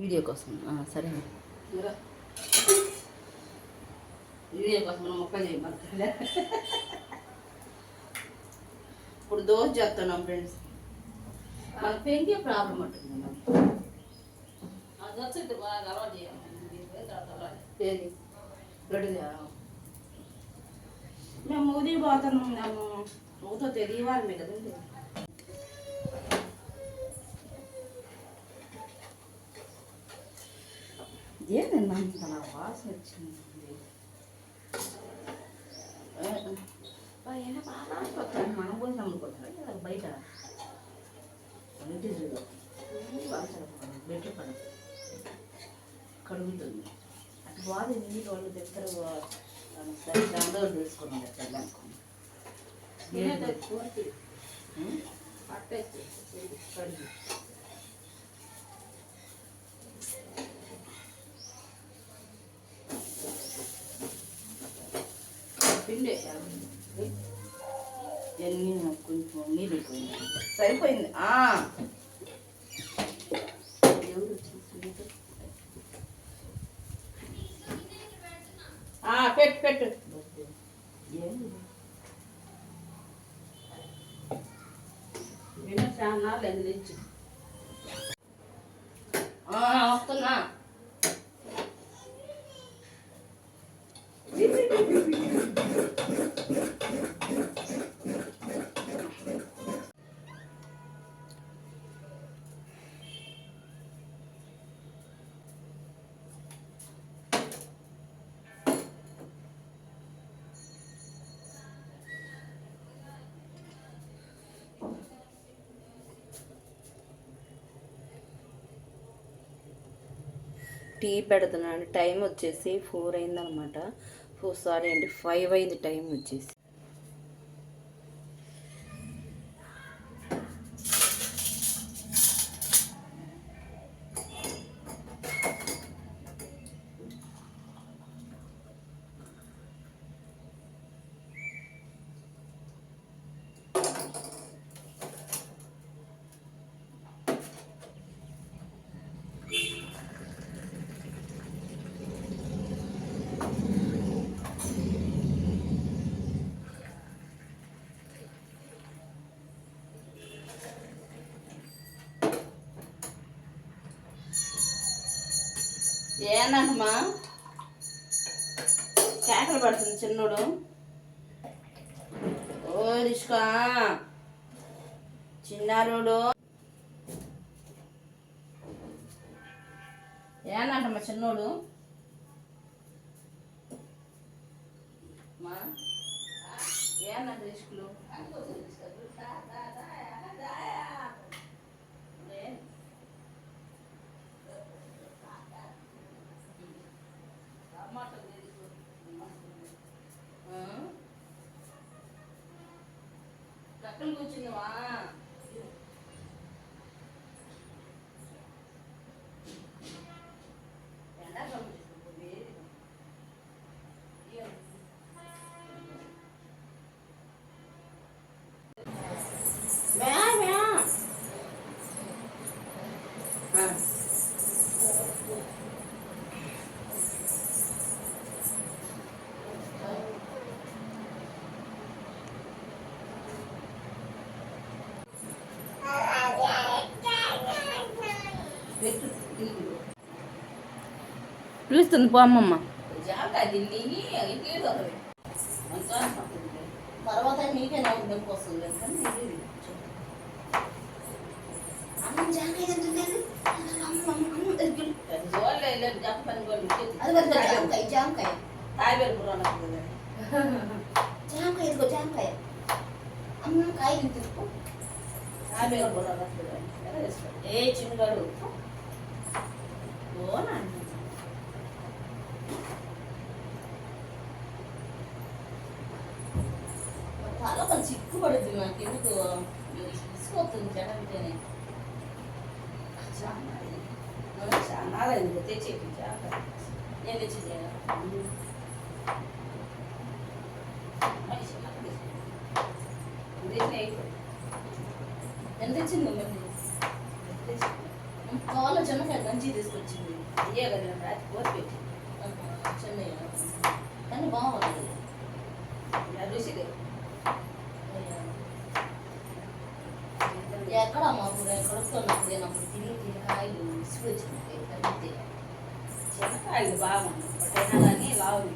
Video కోసం సరే video కోసం మనం మొక్కలు చేయమంటే ఇప్పుడు దోశ చేస్తున్నాం ఫ్రెండ్స్. మన పెంకే ప్రాబ్లం ఉంటుంది. అది వచ్చి బాగా అలవాటు చేయాలి. ఏది గడిదా మేము ఉదయం పోతున్నాం. మేము ఊతో తెలియవారమే కదండి. ఏంటన్నా అంత వాసన వచ్చింది. మనం పోయి నమ్ముకుంటాం బయట బెటర్ పడదు కడుగుతుంది. అటు బాధ నీళ్ళు వాళ్ళు దగ్గర దాంతో తెలుసుకున్నాం ఎట్లా అనుకున్నాం. కడుగు పిండి ఎన్ని కొంచెం నీళ్ళు అయిపోయింది. సరిపోయింది. ఎవరు పెట్టు పెట్టు విమర్శనాలు ఎందుకు వస్తున్నా. టీ పెడుతున్నాను. టైం వచ్చేసి 4 అయిందనమాట. 5 అయింది టైం వచ్చేసి. ఏనమ్మా కేకలు పడుతుంది చిన్నోడు. ఓ రిష్కా చిన్నారోడు ఏనంటమ్మా చిన్నోడు. ఏనంట రిష్కులు పక్కన కూర్చున్నావా? పిలుస్తుంది పో అమ్మమ్మ. తర్వాత నీకే నాకు నొప్పి వస్తుంది. జామకాయ అమ్మ కాయ తీసుకో. ఏ చిన్నగాడు ఓనా చాలా కొంచెం చిక్కుపడుద్ది. నాకు ఎందుకు తీసుకొస్తుంది జనంటేనే చాలా ఎందుకు తెచ్చేది. నేను తెచ్చింది ఎంత తెచ్చింది కావాలో చిన్నకాయ మంచి నుంచి తీసుకొచ్చింది అయ్యే కదా రాత్రి కోసి పెట్టి చెన్నై కానీ బాగుంటుంది రుచిగా ఎక్కడ మాకు కడుపుతున్నప్పుడు నేనప్పుడు తిరిగి కాయలు ఇసుకు వచ్చినట్టే కలిగితే చెనక్కాయలు బాగుంది ఒకటైనా కానీ లావు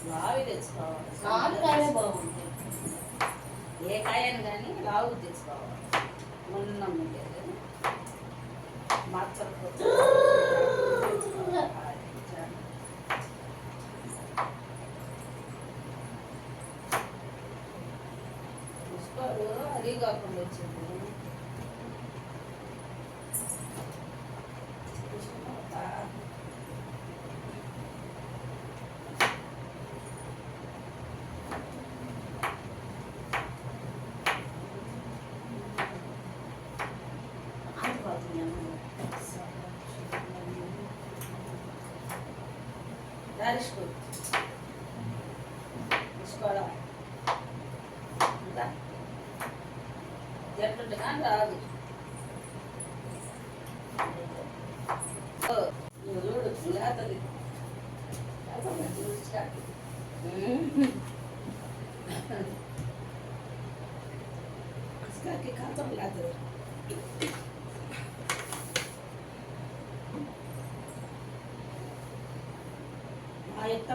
లావి తెచ్చుకోవాలి నాలుగు కాయలే బాగుంటాయి ఏ కాయని కానీ లావు తెచ్చుకోవాలి ఉన్నం ఉండేది మార్చకపోతే చూసుకోడు అది కాకుండా వచ్చింది తీసుకోవడం ఎట్లుంటే కానీ రాదు నువ్వు చూడు లేతది కాంతం లేతది ఆ యొక్క